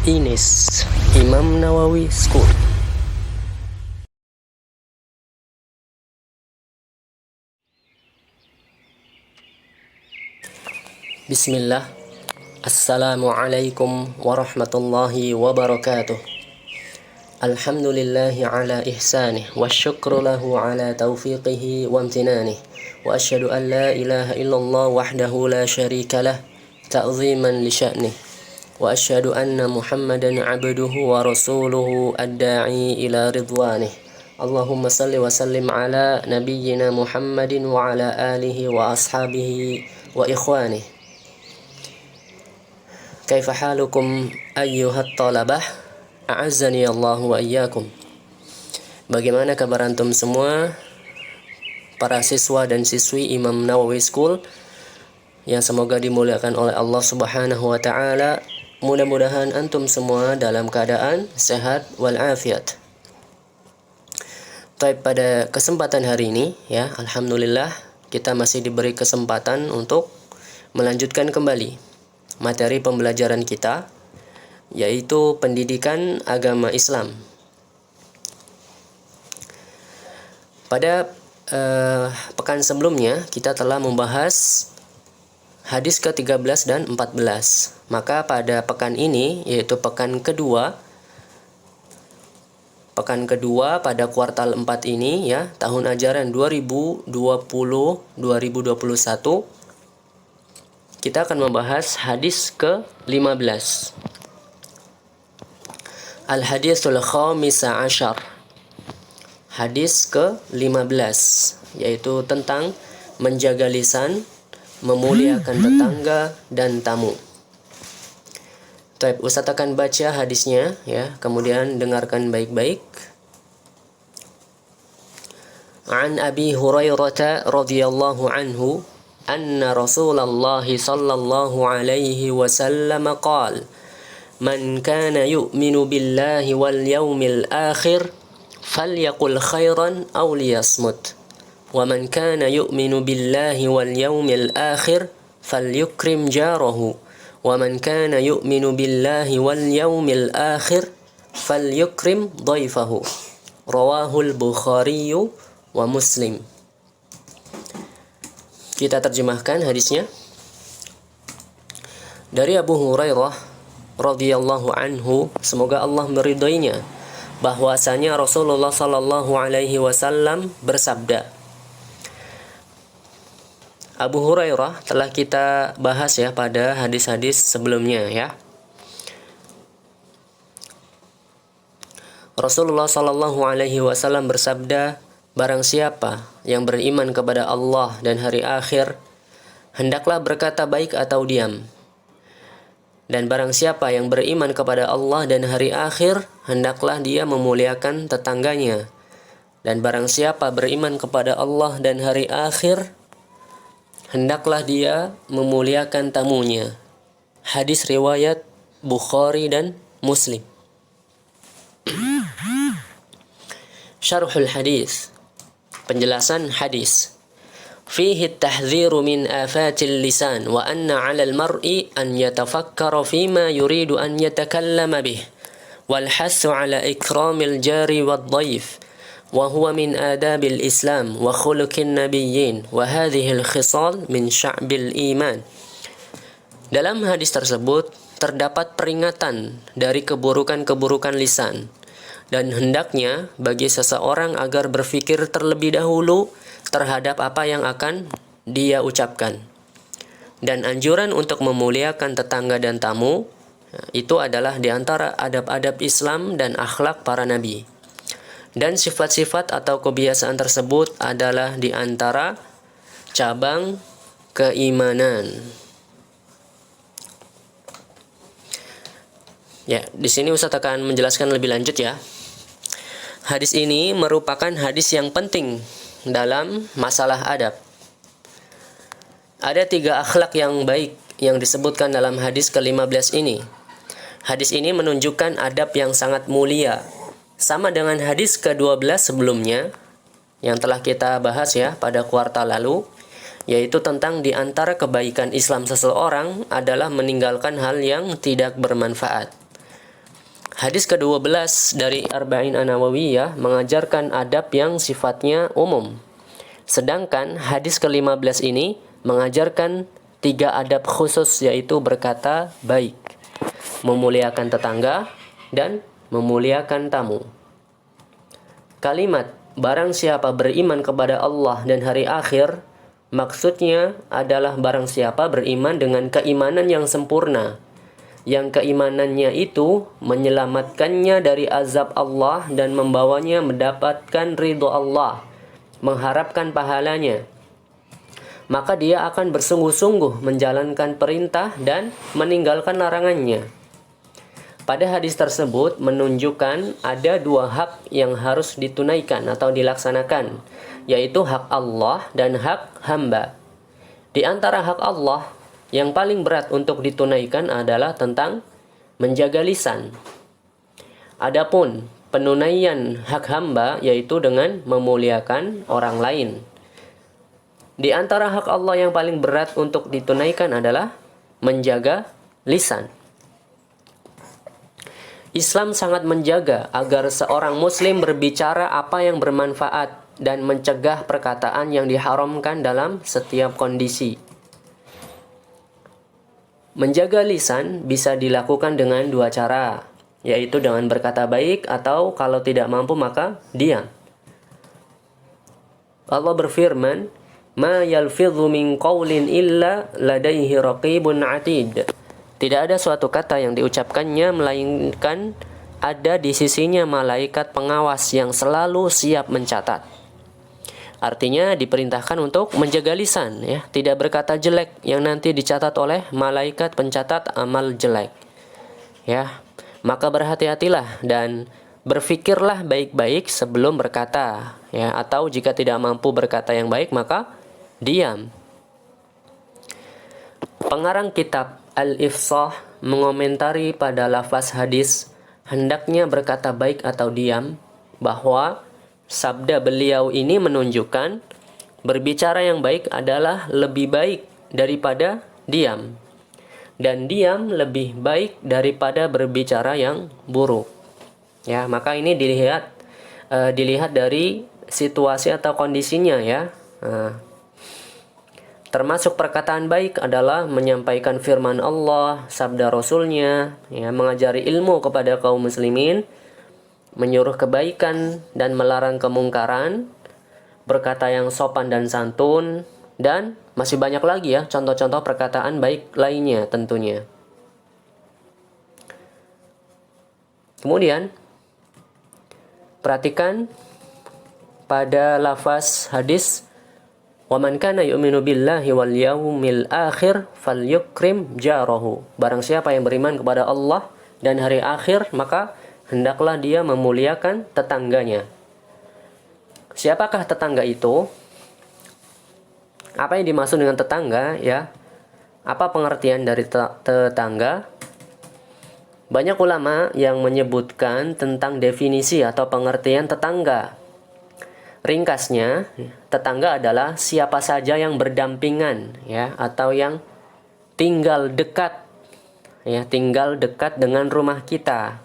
INIS, Imam Nawawi School. Bismillah. Assalamualaikum warahmatullahi wabarakatuh. Alhamdulillahi ala ihsanih wa syukru lahu ala taufiqihi wa amtinanih. Wa asyhadu an la ilaha illallah wahdahu la syarika lah ta'ziman li sya'nih. Wa asyhadu anna Muhammadan abduhu wa rasuluhu ad-da'i ila ridwanih. Allahumma salli wa sallim ala nabiyyina Muhammadin wa ala alihi wa ashabihi wa ikhwanih. Kaifa halukum ayyuhat talabah? A'azzani Allah wa iyyakum. Bagaimana kabar antum semua, para siswa dan siswi Imam Nawawi School yang semoga dimuliakan oleh Allah Subhanahu wa taala. Mudah-mudahan antum semua dalam keadaan sehat walafiat. Baik, pada kesempatan hari ini ya, alhamdulillah kita masih diberi kesempatan untuk melanjutkan kembali materi pembelajaran kita, yaitu pendidikan agama Islam. Pada pekan sebelumnya kita telah membahas hadis ke-13 dan 14. Maka pada pekan ini, yaitu pekan kedua pada kuartal 4 ini ya, tahun ajaran 2020-2021, kita akan membahas hadis ke-15. Al-hadisul khamisah asyar. Hadis ke-15, yaitu tentang menjaga lisan, memuliakan tetangga dan tamu. Baik, Ustaz akan baca hadisnya ya, kemudian dengarkan baik-baik. An Abi Hurairah radhiyallahu anhu anna Rasulullah sallallahu alaihi wasallam qala man kana yu'minu billahi wal yawmil akhir falyaqul khairan aw liyasmut wa man kana yu'minu billahi wal yawmil akhir falyukrim jarahu wa man kana yu'minu billahi wal yawmil akhir falyukrim dhaifahu. Rawahul Bukhari wa Muslim. Kita terjemahkan hadisnya. Dari Abu Hurairah radhiyallahu anhu, semoga Allah meridainya, bahwasanya Rasulullah sallallahu alaihi wasallam bersabda. Abu Hurairah telah kita bahas ya pada hadis-hadis sebelumnya ya. Rasulullah sallallahu alaihi wasallam bersabda, barang siapa yang beriman kepada Allah dan hari akhir, hendaklah berkata baik atau diam. Dan barang siapa yang beriman kepada Allah dan hari akhir, hendaklah dia memuliakan tetangganya. Dan barang siapa beriman kepada Allah dan hari akhir, hendaklah dia memuliakan tamunya. Hadis riwayat Bukhari dan Muslim. Syarhul hadis. Penjelasan hadis. Fihi at-tahdhiru min afatil lisan wa anna 'alal mar'i an yatafakkara fima yuridu an yatakallama bih wal hassu 'ala ikramil jari wad dhaif. وهو من آداب الإسلام وخلق النبيين وهذه الخصال من شعب الإيمان. Dalam hadis tersebut terdapat peringatan dari keburukan-keburukan lisan, dan hendaknya bagi seseorang agar berfikir terlebih dahulu terhadap apa yang akan dia ucapkan. Dan anjuran untuk memuliakan tetangga dan tamu, itu adalah di antara adab-adab Islam dan akhlak para nabi. Dan sifat-sifat atau kebiasaan tersebut adalah di antara cabang keimanan. Ya, di sini Ustaz akan menjelaskan lebih lanjut ya. Hadis ini merupakan hadis yang penting dalam masalah adab. Ada 3 akhlak yang baik yang disebutkan dalam hadis ke-15 ini. Hadis ini menunjukkan adab yang sangat mulia, sama dengan hadis ke-12 sebelumnya yang telah kita bahas ya pada kuartal lalu, yaitu tentang di antara kebaikan Islam seseorang adalah meninggalkan hal yang tidak bermanfaat. Hadis ke-12 dari Arba'in An-Nawawiyah mengajarkan adab yang sifatnya umum. Sedangkan hadis ke-15 ini mengajarkan 3 adab khusus, yaitu berkata baik, memuliakan tetangga, dan memuliakan tamu. Kalimat barang siapa beriman kepada Allah dan hari akhir, maksudnya adalah barang siapa beriman dengan keimanan yang sempurna, yang keimanannya itu menyelamatkannya dari azab Allah dan membawanya mendapatkan ridho Allah, mengharapkan pahalanya. Maka dia akan bersungguh-sungguh menjalankan perintah dan meninggalkan larangannya. Pada hadis tersebut menunjukkan ada 2 hak yang harus ditunaikan atau dilaksanakan, yaitu hak Allah dan hak hamba. Di antara hak Allah, yang paling berat untuk ditunaikan adalah tentang menjaga lisan. Adapun penunaian hak hamba yaitu dengan memuliakan orang lain. Di antara hak Allah yang paling berat untuk ditunaikan adalah menjaga lisan. Islam sangat menjaga agar seorang muslim berbicara apa yang bermanfaat dan mencegah perkataan yang diharamkan dalam setiap kondisi. Menjaga lisan bisa dilakukan dengan 2 cara, yaitu dengan berkata baik atau kalau tidak mampu maka diam. Allah berfirman, "Ma yalfidhu min qawlin illa ladaihi raqibun atid." Tidak ada suatu kata yang diucapkannya melainkan ada di sisinya malaikat pengawas yang selalu siap mencatat. Artinya diperintahkan untuk menjaga lisan, ya, tidak berkata jelek yang nanti dicatat oleh malaikat pencatat amal jelek. Ya, maka berhati-hatilah dan berfikirlah baik-baik sebelum berkata, ya, atau jika tidak mampu berkata yang baik maka diam. Pengarang kitab Al-Ifsah mengomentari pada lafaz hadis hendaknya berkata baik atau diam, bahwa sabda beliau ini menunjukkan berbicara yang baik adalah lebih baik daripada diam, dan diam lebih baik daripada berbicara yang buruk. Ya, maka ini dilihat dari situasi atau kondisinya, ya. Termasuk perkataan baik adalah menyampaikan firman Allah, sabda Rasulnya, ya, mengajari ilmu kepada kaum muslimin, menyuruh kebaikan dan melarang kemungkaran, berkata yang sopan dan santun, dan masih banyak lagi, ya, contoh-contoh perkataan baik lainnya tentunya. Kemudian perhatikan pada lafaz hadis, "Wa man kana yu'minu billahi wal yaumil akhir falyukrim jarahu." Barang siapa yang beriman kepada Allah dan hari akhir, maka hendaklah dia memuliakan tetangganya. Siapakah tetangga itu? Apa yang dimaksud dengan tetangga, ya? Apa pengertian dari tetangga? Banyak ulama yang menyebutkan tentang definisi atau pengertian tetangga. Ringkasnya, tetangga adalah siapa saja yang berdampingan, ya, atau yang tinggal dekat, ya, tinggal dekat dengan rumah kita,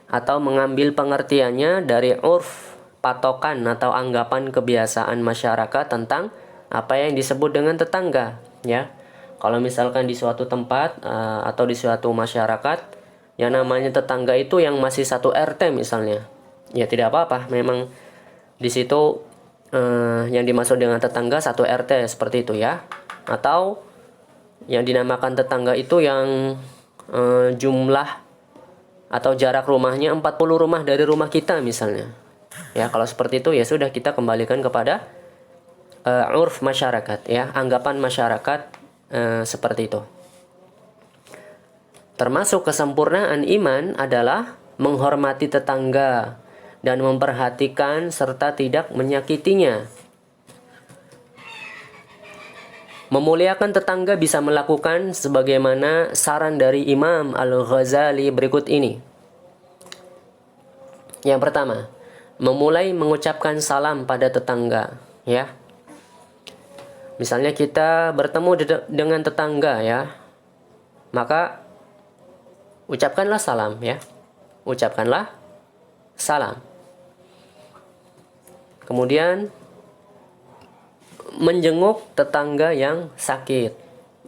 atau mengambil pengertiannya dari urf, patokan atau anggapan kebiasaan masyarakat tentang apa yang disebut dengan tetangga, ya. Kalau misalkan di suatu tempat atau di suatu masyarakat yang namanya tetangga itu yang masih satu RT misalnya, ya tidak apa-apa, memang di situ yang dimaksud dengan tetangga satu RT seperti itu, ya. Atau yang dinamakan tetangga itu yang jumlah atau jarak rumahnya 40 rumah dari rumah kita misalnya. Ya, kalau seperti itu ya sudah, kita kembalikan kepada urf masyarakat, ya, anggapan masyarakat seperti itu. Termasuk kesempurnaan iman adalah menghormati tetangga dan memperhatikan serta tidak menyakitinya. Memuliakan tetangga bisa melakukan sebagaimana saran dari Imam Al-Ghazali berikut ini. Yang pertama, memulai mengucapkan salam pada tetangga, ya. Misalnya kita bertemu dengan tetangga, ya, maka ucapkanlah salam, ya. ucapkanlah salam. Kemudian menjenguk tetangga yang sakit.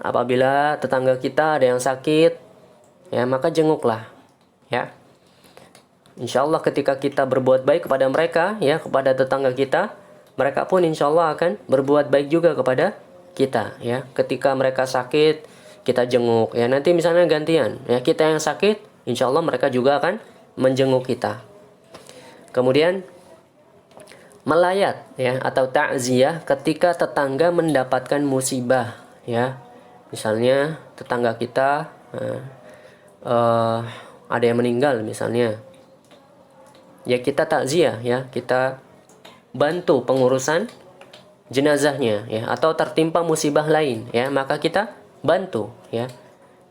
Apabila tetangga kita ada yang sakit, ya maka jenguklah, ya. Insya Allah ketika kita berbuat baik kepada mereka, ya, kepada tetangga kita, mereka pun insya Allah akan berbuat baik juga kepada kita, ya. Ketika mereka sakit, kita jenguk, ya. Nanti misalnya gantian, ya, kita yang sakit, insya Allah mereka juga akan menjenguk kita. Kemudian melayat, ya, atau takziah ketika tetangga mendapatkan musibah, ya. Misalnya tetangga kita ada yang meninggal misalnya, ya kita takziah, ya, kita bantu pengurusan jenazahnya, ya, atau tertimpa musibah lain, ya, maka kita bantu, ya.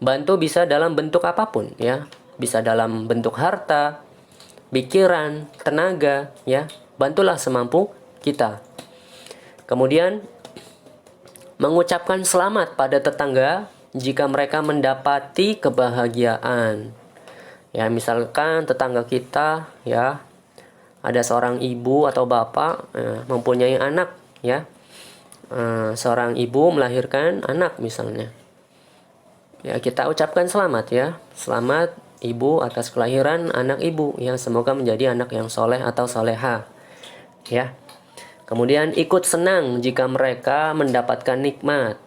Bantu bisa dalam bentuk apapun, ya, bisa dalam bentuk harta, pikiran, tenaga, ya. Bantulah semampu kita. Kemudian mengucapkan selamat pada tetangga jika mereka mendapati kebahagiaan. Ya, misalkan tetangga kita, ya, ada seorang ibu atau bapak mempunyai anak, ya. Seorang ibu melahirkan anak misalnya. Ya, kita ucapkan selamat, ya. Selamat ibu atas kelahiran anak ibu, ya, semoga menjadi anak yang soleh atau soleha, ya. Kemudian ikut senang jika mereka mendapatkan nikmat,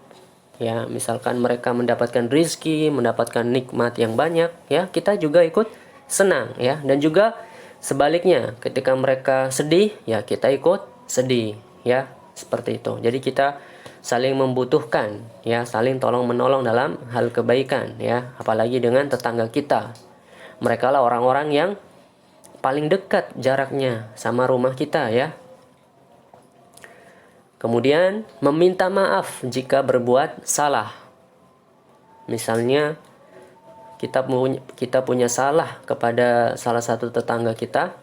ya, misalkan mereka mendapatkan rizki, mendapatkan nikmat yang banyak, ya, kita juga ikut senang, ya. Dan juga sebaliknya, ketika mereka sedih, ya, kita ikut sedih, ya, seperti itu. Jadi kita saling membutuhkan, ya, saling tolong menolong dalam hal kebaikan, ya, apalagi dengan tetangga kita. Mereka lah orang-orang yang paling dekat jaraknya sama rumah kita, ya. Kemudian meminta maaf jika berbuat salah. Misalnya kita punya salah kepada salah satu tetangga kita,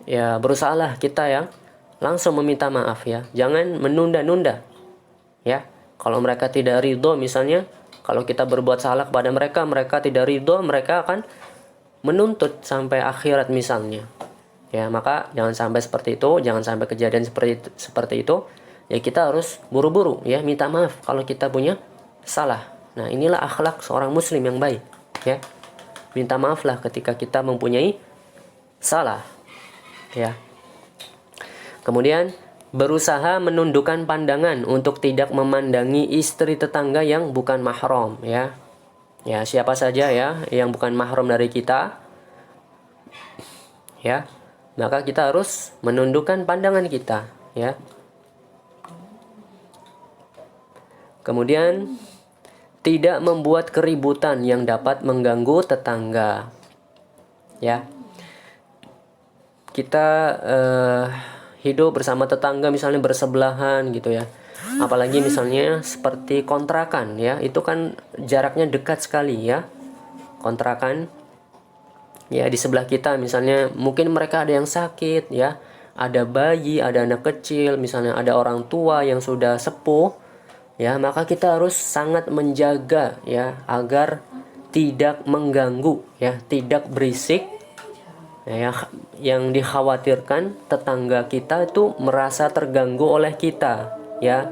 ya, berusahalah kita yang langsung meminta maaf, ya. Jangan menunda-nunda, ya. Kalau mereka tidak ridho misalnya, kalau kita berbuat salah kepada mereka, mereka tidak ridho, mereka akan menuntut sampai akhirat misalnya, ya. Maka jangan sampai seperti itu, jangan sampai kejadian seperti itu. Ya, kita harus buru-buru, ya, minta maaf kalau kita punya salah. Nah, inilah akhlak seorang muslim yang baik, ya. Minta maaflah ketika kita mempunyai salah, ya. Kemudian berusaha menundukkan pandangan untuk tidak memandangi istri tetangga yang bukan mahram, ya. Ya, siapa saja, ya, yang bukan mahram dari kita, ya, maka kita harus menundukkan pandangan kita, ya. Kemudian tidak membuat keributan yang dapat mengganggu tetangga, ya. Kita hidup bersama tetangga misalnya bersebelahan gitu, ya. Apalagi misalnya seperti kontrakan, ya, itu kan jaraknya dekat sekali, ya. Kontrakan, ya, di sebelah kita misalnya mungkin mereka ada yang sakit, ya, ada bayi, ada anak kecil, misalnya ada orang tua yang sudah sepuh, ya, maka kita harus sangat menjaga, ya, agar tidak mengganggu, ya, tidak berisik, ya, yang dikhawatirkan tetangga kita itu merasa terganggu oleh kita, ya.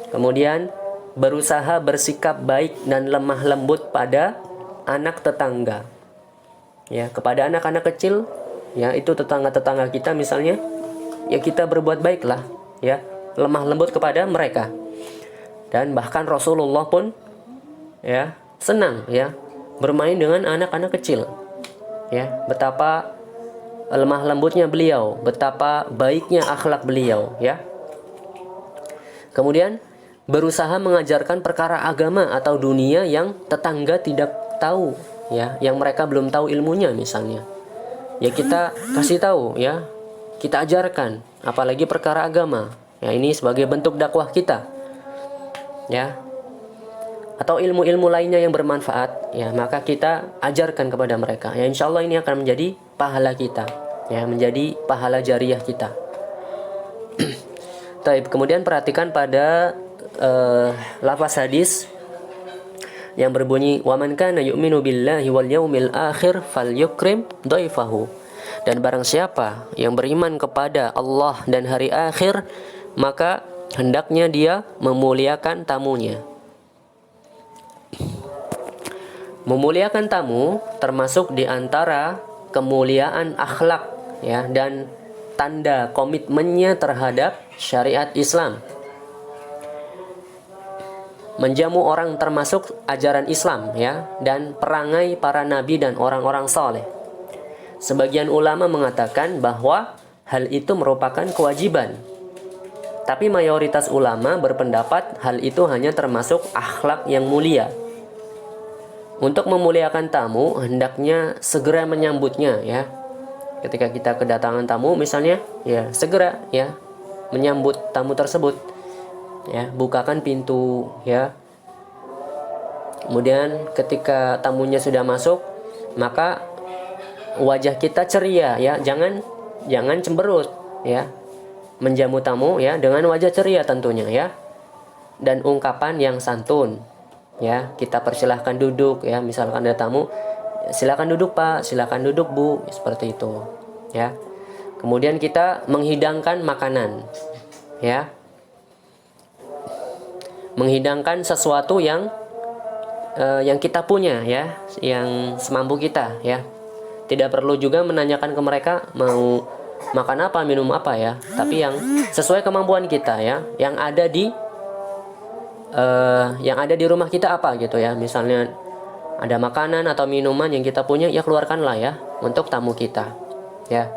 Kemudian berusaha bersikap baik dan lemah lembut pada anak tetangga, ya, kepada anak-anak kecil, ya, itu tetangga-tetangga kita misalnya, ya, kita berbuat baiklah, ya, lemah lembut kepada mereka. Dan bahkan Rasulullah pun, ya, senang, ya, bermain dengan anak-anak kecil, ya. Betapa lemah lembutnya beliau, betapa baiknya akhlak beliau, ya. Kemudian berusaha mengajarkan perkara agama atau dunia yang tetangga tidak tahu, ya, yang mereka belum tahu ilmunya misalnya, ya, kita kasih tahu, ya, kita ajarkan, apalagi perkara agama, ya, ini sebagai bentuk dakwah kita, ya, atau ilmu-ilmu lainnya yang bermanfaat, ya, maka kita ajarkan kepada mereka, ya, insya Allah ini akan menjadi pahala kita, ya, menjadi pahala jariah kita. Taib, kemudian perhatikan pada lafaz hadis yang berbunyi wa man kana yu'minu billahi wal yaumil akhir falyukrim dhaifahu. Dan barang siapa yang beriman kepada Allah dan hari akhir, maka hendaknya dia memuliakan tamunya. Memuliakan tamu termasuk di antara kemuliaan akhlak ya, dan tanda komitmennya terhadap syariat Islam. Menjamu orang termasuk ajaran Islam ya, dan perangai para nabi dan orang-orang saleh. Sebagian ulama mengatakan bahwa hal itu merupakan kewajiban. Tapi mayoritas ulama berpendapat hal itu hanya termasuk akhlak yang mulia. Untuk memuliakan tamu, hendaknya segera menyambutnya ya. Ketika kita kedatangan tamu misalnya, ya segera ya menyambut tamu tersebut. Ya, bukakan pintu ya. Kemudian ketika tamunya sudah masuk, maka wajah kita ceria ya, jangan cemberut ya. Menjamu tamu ya dengan wajah ceria tentunya ya. Dan ungkapan yang santun. Ya, kita persilahkan duduk ya, misalkan ada tamu, silakan duduk Pak, silakan duduk Bu, seperti itu ya. Kemudian kita menghidangkan makanan ya, menghidangkan sesuatu yang kita punya ya, yang semampu kita ya. Tidak perlu juga menanyakan ke mereka mau makan apa, minum apa ya, tapi yang sesuai kemampuan kita ya, yang ada di rumah kita apa gitu ya. Misalnya ada makanan atau minuman yang kita punya, ya keluarkanlah ya untuk tamu kita ya.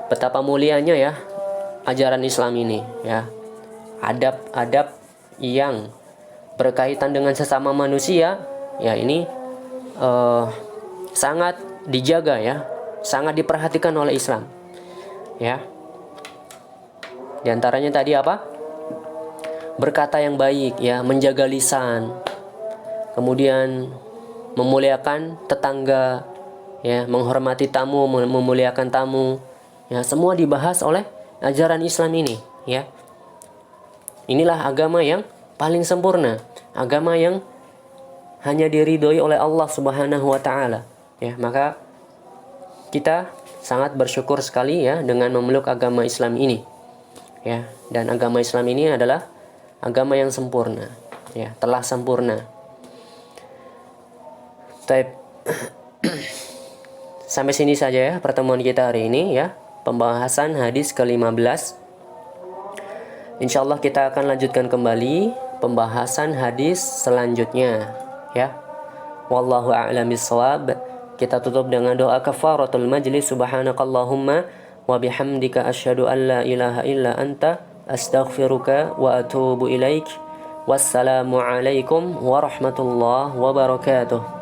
Betapa mulianya ya ajaran Islam ini ya. Adab-adab yang berkaitan dengan sesama manusia ya, ini sangat dijaga ya, sangat diperhatikan oleh Islam ya. Di antaranya tadi apa? Berkata yang baik ya, menjaga lisan, kemudian memuliakan tetangga ya, menghormati tamu, memuliakan tamu ya, semua dibahas oleh ajaran Islam ini ya. Inilah agama yang paling sempurna, agama yang hanya diridhoi oleh Allah Subhanahu wa taala ya. Maka kita sangat bersyukur sekali ya dengan memeluk agama Islam ini ya. Dan agama Islam ini adalah agama yang sempurna ya, telah sempurna. Sampai sini saja ya pertemuan kita hari ini ya, pembahasan hadis ke-15. Insyaallah kita akan lanjutkan kembali pembahasan hadis selanjutnya ya. Wallahu a'lam bishawab. Kita tutup dengan doa kafaratul majlis. Subhanakallahumma wa bihamdika asyhadu an la ilaha illa anta astaghfiruka wa atubu ilaik. Wassalamu alaikum warahmatullahi wabarakatuh.